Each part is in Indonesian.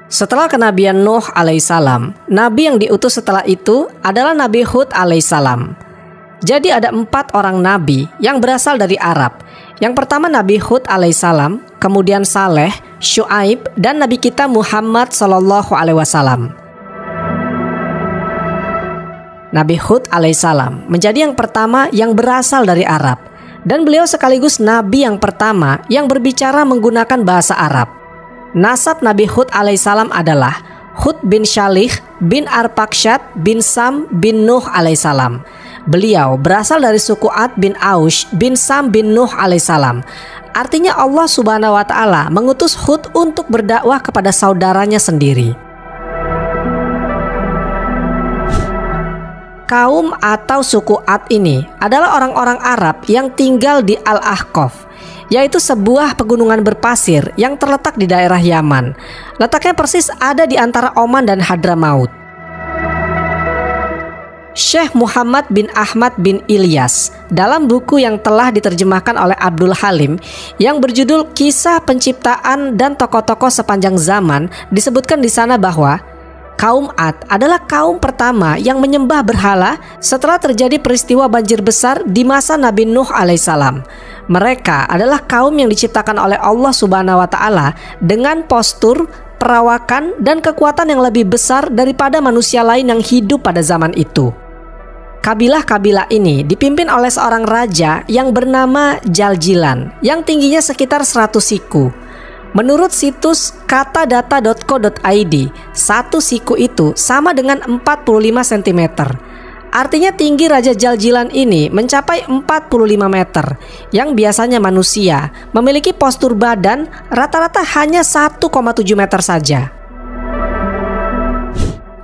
Setelah kenabian Nuh alaihissalam, nabi yang diutus setelah itu adalah Nabi Hud alaihissalam. Jadi ada 4 orang nabi yang berasal dari Arab. Yang pertama Nabi Hud alaihissalam, kemudian Saleh, Syuaib, dan Nabi kita Muhammad sallallahu alaihi wasallam. Nabi Hud alaihissalam menjadi yang pertama yang berasal dari Arab, dan beliau sekaligus nabi yang pertama yang berbicara menggunakan bahasa Arab. Nasab Nabi Hud alaihissalam adalah Hud bin Shalih bin Arpaksyad bin Sam bin Nuh alaihissalam. Beliau berasal dari suku Ad bin Aush bin Sam bin Nuh alaihissalam. Artinya Allah subhanahu wa ta'ala mengutus Hud untuk berdakwah kepada saudaranya sendiri. Kaum atau suku Ad ini adalah orang-orang Arab yang tinggal di Al-Ahqaf, yaitu sebuah pegunungan berpasir yang terletak di daerah Yaman. Letaknya persis ada di antara Oman dan Hadramaut. Syekh Muhammad bin Ahmad bin Ilyas dalam buku yang telah diterjemahkan oleh Abdul Halim yang berjudul Kisah Penciptaan dan Tokoh-tokoh Sepanjang Zaman disebutkan di sana bahwa kaum Ad adalah kaum pertama yang menyembah berhala setelah terjadi peristiwa banjir besar di masa Nabi Nuh alaihissalam. Mereka adalah kaum yang diciptakan oleh Allah subhanahu wa ta'ala dengan postur, perawakan, dan kekuatan yang lebih besar daripada manusia lain yang hidup pada zaman itu. Kabilah-kabilah ini dipimpin oleh seorang raja yang bernama Jaljilan yang tingginya sekitar 100 siku. Menurut situs katadata.co.id, 1 siku itu sama dengan 45 cm. Artinya tinggi Raja Jaljilan ini mencapai 45 meter, yang biasanya manusia memiliki postur badan rata-rata hanya 1,7 meter saja.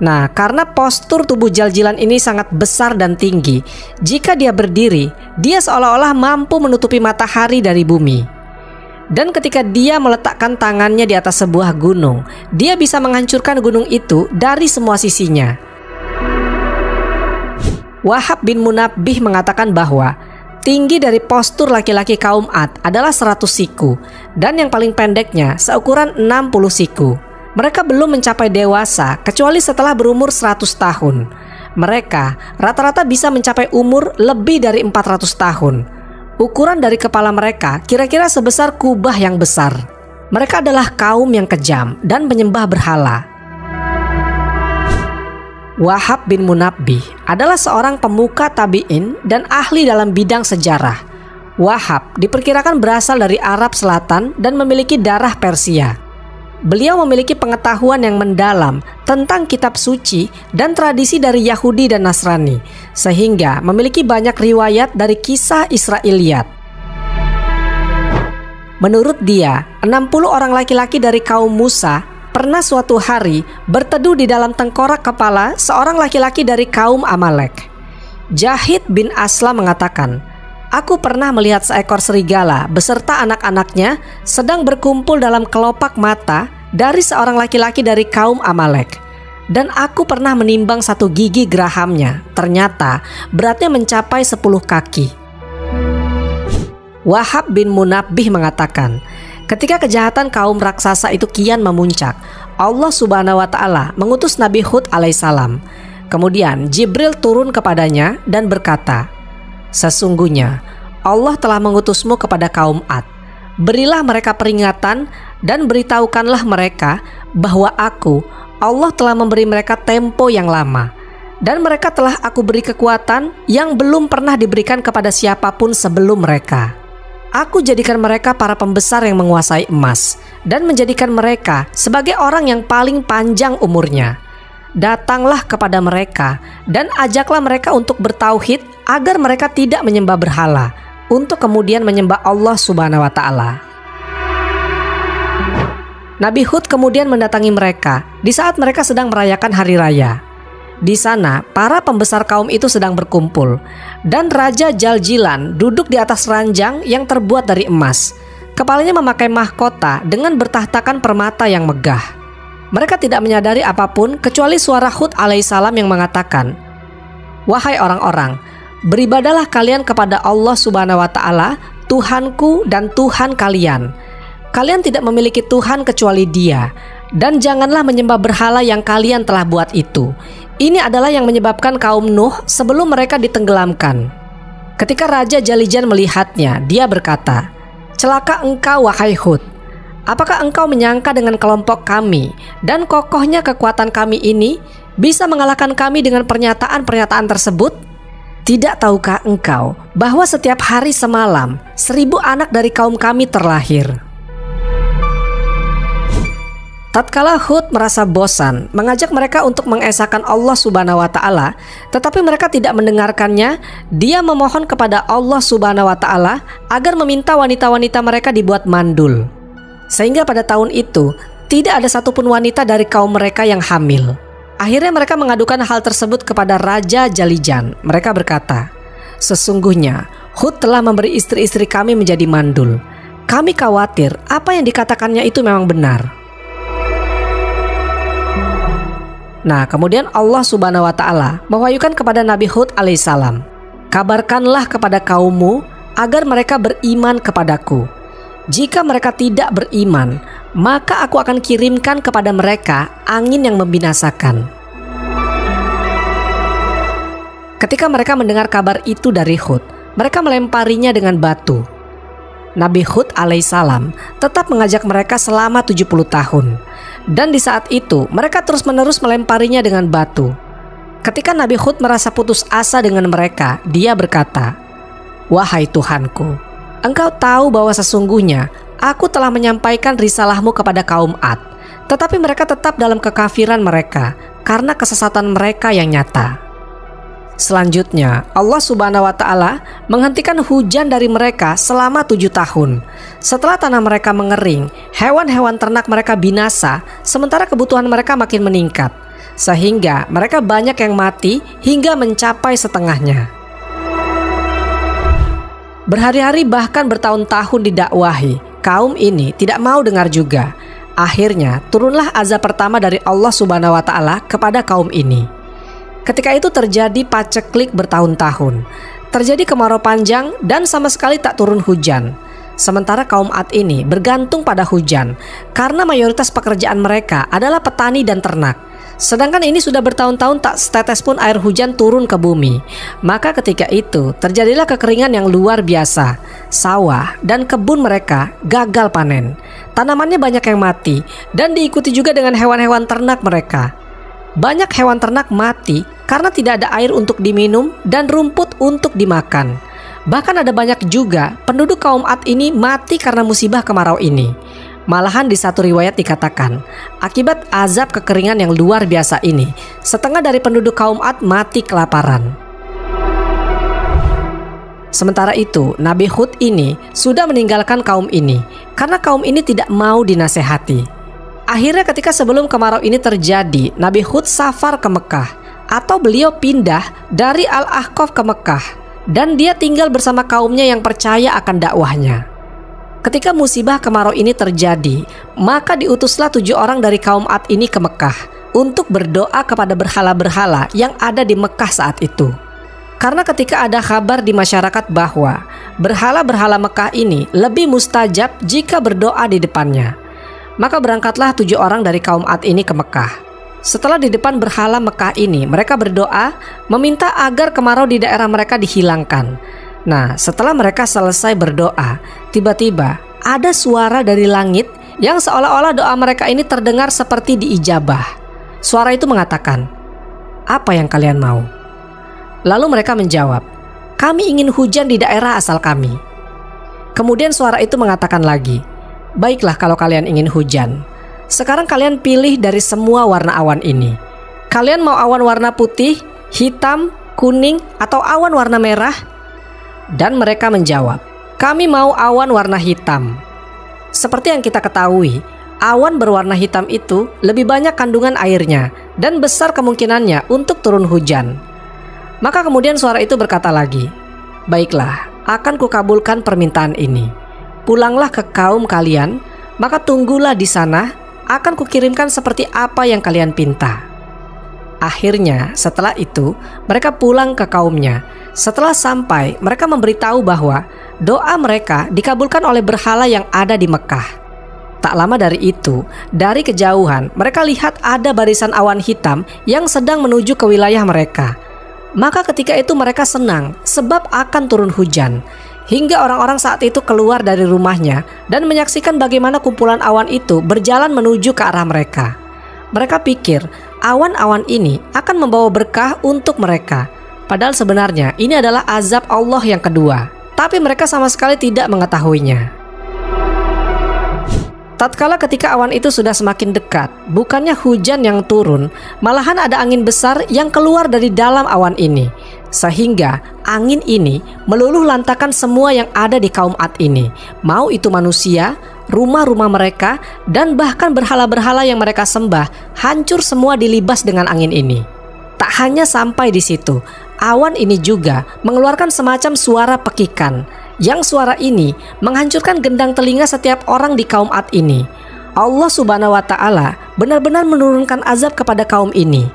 Nah, karena postur tubuh Jaljilan ini sangat besar dan tinggi, jika dia berdiri, dia seolah-olah mampu menutupi matahari dari bumi. Dan ketika dia meletakkan tangannya di atas sebuah gunung, dia bisa menghancurkan gunung itu dari semua sisinya. Wahab bin Munabbih mengatakan bahwa tinggi dari postur laki-laki kaum Ad adalah 100 siku, dan yang paling pendeknya seukuran 60 siku. Mereka belum mencapai dewasa kecuali setelah berumur 100 tahun. Mereka rata-rata bisa mencapai umur lebih dari 400 tahun. Ukuran dari kepala mereka kira-kira sebesar kubah yang besar. Mereka adalah kaum yang kejam dan penyembah berhala. Wahab bin Munabbih adalah seorang pemuka tabi'in dan ahli dalam bidang sejarah. Wahab diperkirakan berasal dari Arab Selatan dan memiliki darah Persia. Beliau memiliki pengetahuan yang mendalam tentang kitab suci dan tradisi dari Yahudi dan Nasrani, sehingga memiliki banyak riwayat dari kisah Israiliyat. Menurut dia, 60 orang laki-laki dari kaum Musa pernah suatu hari berteduh di dalam tengkorak kepala seorang laki-laki dari kaum Amalek. Jahid bin Aslam mengatakan, "Aku pernah melihat seekor serigala beserta anak-anaknya sedang berkumpul dalam kelopak mata dari seorang laki-laki dari kaum Amalek. Dan aku pernah menimbang 1 gigi gerahamnya, ternyata beratnya mencapai 10 kaki." Wahab bin Munabbih mengatakan, ketika kejahatan kaum raksasa itu kian memuncak, Allah subhanahu wa ta'ala mengutus Nabi Hud alaihissalam. Kemudian Jibril turun kepadanya dan berkata, "Sesungguhnya Allah telah mengutusmu kepada kaum Ad. Berilah mereka peringatan dan beritahukanlah mereka bahwa aku, Allah telah memberi mereka tempo yang lama. Dan mereka telah aku beri kekuatan yang belum pernah diberikan kepada siapapun sebelum mereka. Aku jadikan mereka para pembesar yang menguasai emas dan menjadikan mereka sebagai orang yang paling panjang umurnya. Datanglah kepada mereka dan ajaklah mereka untuk bertauhid agar mereka tidak menyembah berhala, untuk kemudian menyembah Allah subhanahu wa ta'ala." Nabi Hud kemudian mendatangi mereka di saat mereka sedang merayakan hari raya. Di sana, para pembesar kaum itu sedang berkumpul, dan Raja Jaljilan duduk di atas ranjang yang terbuat dari emas. Kepalanya memakai mahkota dengan bertahtakan permata yang megah. Mereka tidak menyadari apapun kecuali suara Hud alaihissalam yang mengatakan, "Wahai orang-orang, beribadahlah kalian kepada Allah subhanahu wa ta'ala, Tuhanku dan Tuhan kalian. Kalian tidak memiliki Tuhan kecuali Dia, Dan janganlah menyembah berhala yang kalian telah buat itu. Ini adalah yang menyebabkan kaum Nuh sebelum mereka ditenggelamkan. Ketika Raja Jalijan melihatnya, dia berkata, "Celaka engkau, wahai Hud. Apakah engkau menyangka dengan kelompok kami dan kokohnya kekuatan kami ini bisa mengalahkan kami dengan pernyataan-pernyataan tersebut? Tidak tahukah engkau bahwa setiap hari semalam 1000 anak dari kaum kami terlahir?" Tatkala Hud merasa bosan mengajak mereka untuk mengesahkan Allah Subhanahu wa Ta'ala, tetapi mereka tidak mendengarkannya, dia memohon kepada Allah Subhanahu wa Ta'ala agar meminta wanita-wanita mereka dibuat mandul. Sehingga pada tahun itu tidak ada satupun wanita dari kaum mereka yang hamil. Akhirnya mereka mengadukan hal tersebut kepada Raja Jalijan. Mereka berkata, "Sesungguhnya Hud telah memberi istri-istri kami menjadi mandul. Kami khawatir apa yang dikatakannya itu memang benar." Nah, kemudian Allah Subhanahu wa Ta'ala mewahyukan kepada Nabi Hud alaihissalam, "Kabarkanlah kepada kaummu agar mereka beriman kepadaku. Jika mereka tidak beriman, maka aku akan kirimkan kepada mereka angin yang membinasakan." Ketika mereka mendengar kabar itu dari Hud, mereka melemparinya dengan batu. Nabi Hud alaihissalam tetap mengajak mereka selama 70 tahun. Dan di saat itu mereka terus-menerus melemparinya dengan batu. Ketika Nabi Hud merasa putus asa dengan mereka, dia berkata, "Wahai Tuhanku, Engkau tahu bahwa sesungguhnya aku telah menyampaikan risalahmu kepada kaum Ad, tetapi mereka tetap dalam kekafiran mereka karena kesesatan mereka yang nyata." Selanjutnya Allah Subhanahu wa Ta'ala menghentikan hujan dari mereka selama 7 tahun. Setelah tanah mereka mengering, hewan-hewan ternak mereka binasa, sementara kebutuhan mereka makin meningkat, sehingga mereka banyak yang mati hingga mencapai setengahnya. Berhari-hari bahkan bertahun-tahun didakwahi, kaum ini tidak mau dengar juga. Akhirnya turunlah azab pertama dari Allah Subhanahu wa Ta'ala kepada kaum ini. Ketika itu terjadi paceklik bertahun-tahun, terjadi kemarau panjang dan sama sekali tak turun hujan. Sementara kaum Ad ini bergantung pada hujan karena mayoritas pekerjaan mereka adalah petani dan ternak. Sedangkan ini sudah bertahun-tahun tak setetes pun air hujan turun ke bumi. Maka ketika itu terjadilah kekeringan yang luar biasa. Sawah dan kebun mereka gagal panen. Tanamannya banyak yang mati dan diikuti juga dengan hewan-hewan ternak mereka. Banyak hewan ternak mati karena tidak ada air untuk diminum dan rumput untuk dimakan. Bahkan ada banyak juga penduduk kaum Ad ini mati karena musibah kemarau ini. Malahan di satu riwayat dikatakan, akibat azab kekeringan yang luar biasa ini, setengah dari penduduk kaum Ad mati kelaparan. Sementara itu, Nabi Hud ini sudah meninggalkan kaum ini karena kaum ini tidak mau dinasehati. Akhirnya ketika sebelum kemarau ini terjadi, Nabi Hud safar ke Mekah, atau beliau pindah dari Al-Ahqaf ke Mekah, dan dia tinggal bersama kaumnya yang percaya akan dakwahnya. Ketika musibah kemarau ini terjadi, maka diutuslah 7 orang dari kaum Ad ini ke Mekah untuk berdoa kepada berhala-berhala yang ada di Mekah saat itu. Karena ketika ada kabar di masyarakat bahwa berhala-berhala Mekah ini lebih mustajab jika berdoa di depannya, maka berangkatlah 7 orang dari kaum Ad ini ke Mekah. Setelah di depan berhala Mekah ini, mereka berdoa meminta agar kemarau di daerah mereka dihilangkan. Nah, setelah mereka selesai berdoa, tiba-tiba ada suara dari langit yang seolah-olah doa mereka ini terdengar seperti diijabah. Suara itu mengatakan, "Apa yang kalian mau?" Lalu mereka menjawab, "Kami ingin hujan di daerah asal kami." Kemudian suara itu mengatakan lagi, "Baiklah kalau kalian ingin hujan. Sekarang kalian pilih dari semua warna awan ini. Kalian mau awan warna putih, hitam, kuning, atau awan warna merah?" Dan mereka menjawab, "Kami mau awan warna hitam." Seperti yang kita ketahui, awan berwarna hitam itu lebih banyak kandungan airnya dan besar kemungkinannya untuk turun hujan. Maka kemudian suara itu berkata lagi, "Baiklah, akan kukabulkan permintaan ini. Pulanglah ke kaum kalian, maka tunggulah di sana, akan kukirimkan seperti apa yang kalian pinta." Akhirnya setelah itu mereka pulang ke kaumnya. Setelah sampai, mereka memberitahu bahwa doa mereka dikabulkan oleh berhala yang ada di Mekah. Tak lama dari itu, dari kejauhan mereka lihat ada barisan awan hitam yang sedang menuju ke wilayah mereka. Maka ketika itu mereka senang sebab akan turun hujan. Hingga orang-orang saat itu keluar dari rumahnya dan menyaksikan bagaimana kumpulan awan itu berjalan menuju ke arah mereka. Mereka pikir awan-awan ini akan membawa berkah untuk mereka. Padahal sebenarnya ini adalah azab Allah yang kedua. Tapi mereka sama sekali tidak mengetahuinya. Tatkala ketika awan itu sudah semakin dekat, bukannya hujan yang turun, malahan ada angin besar yang keluar dari dalam awan ini. Sehingga angin ini meluluh lantakan semua yang ada di kaum Ad ini. Mau itu manusia, rumah-rumah mereka, dan bahkan berhala-berhala yang mereka sembah, hancur semua dilibas dengan angin ini. Tak hanya sampai di situ, awan ini juga mengeluarkan semacam suara pekikan. Yang suara ini menghancurkan gendang telinga setiap orang di kaum Ad ini. Allah Subhanahu wa Ta'ala benar-benar menurunkan azab kepada kaum ini.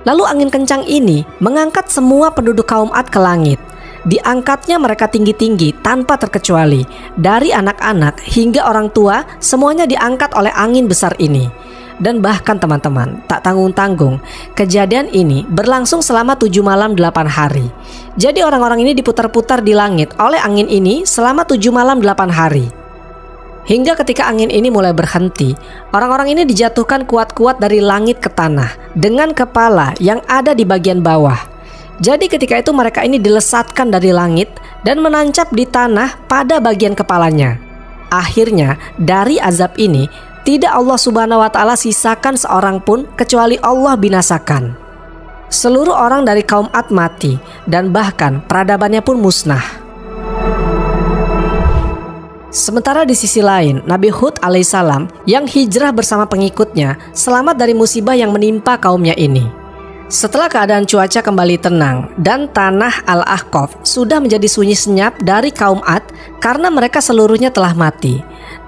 Lalu angin kencang ini mengangkat semua penduduk kaum Ad ke langit. Diangkatnya mereka tinggi-tinggi tanpa terkecuali. Dari anak-anak hingga orang tua, semuanya diangkat oleh angin besar ini. Dan bahkan teman-teman, tak tanggung-tanggung, kejadian ini berlangsung selama 7 malam 8 hari. Jadi orang-orang ini diputar-putar di langit oleh angin ini selama 7 malam 8 hari. Hingga ketika angin ini mulai berhenti, orang-orang ini dijatuhkan kuat-kuat dari langit ke tanah dengan kepala yang ada di bagian bawah. Jadi ketika itu mereka ini dilesatkan dari langit dan menancap di tanah pada bagian kepalanya. Akhirnya dari azab ini tidak Allah Subhanahu wa Ta'ala sisakan seorang pun kecuali Allah binasakan. Seluruh orang dari kaum Ad mati dan bahkan peradabannya pun musnah. Sementara di sisi lain, Nabi Hud alaihissalam yang hijrah bersama pengikutnya selamat dari musibah yang menimpa kaumnya ini. Setelah keadaan cuaca kembali tenang dan tanah Al-Ahqaf sudah menjadi sunyi senyap dari kaum Ad karena mereka seluruhnya telah mati,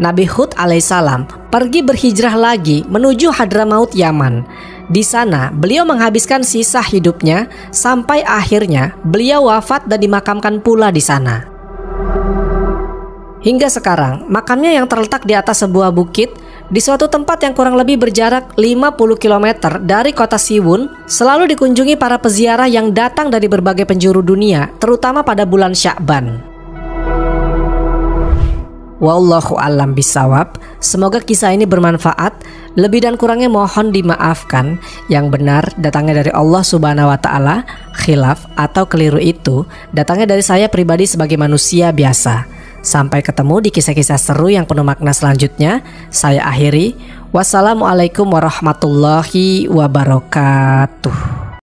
Nabi Hud alaihissalam pergi berhijrah lagi menuju Hadramaut Yaman. Di sana beliau menghabiskan sisa hidupnya sampai akhirnya beliau wafat dan dimakamkan pula di sana. Hingga sekarang makamnya yang terletak di atas sebuah bukit di suatu tempat yang kurang lebih berjarak 50 km dari kota Siwun selalu dikunjungi para peziarah yang datang dari berbagai penjuru dunia, terutama pada bulan Sya'ban. Wallahu a'lam bishawab. Semoga kisah ini bermanfaat. Lebih dan kurangnya mohon dimaafkan. Yang benar datangnya dari Allah Subhanahu wa Ta'ala. Khilaf atau keliru itu datangnya dari saya pribadi sebagai manusia biasa. Sampai ketemu di kisah-kisah seru yang penuh makna selanjutnya. Saya akhiri. Wassalamualaikum warahmatullahi wabarakatuh.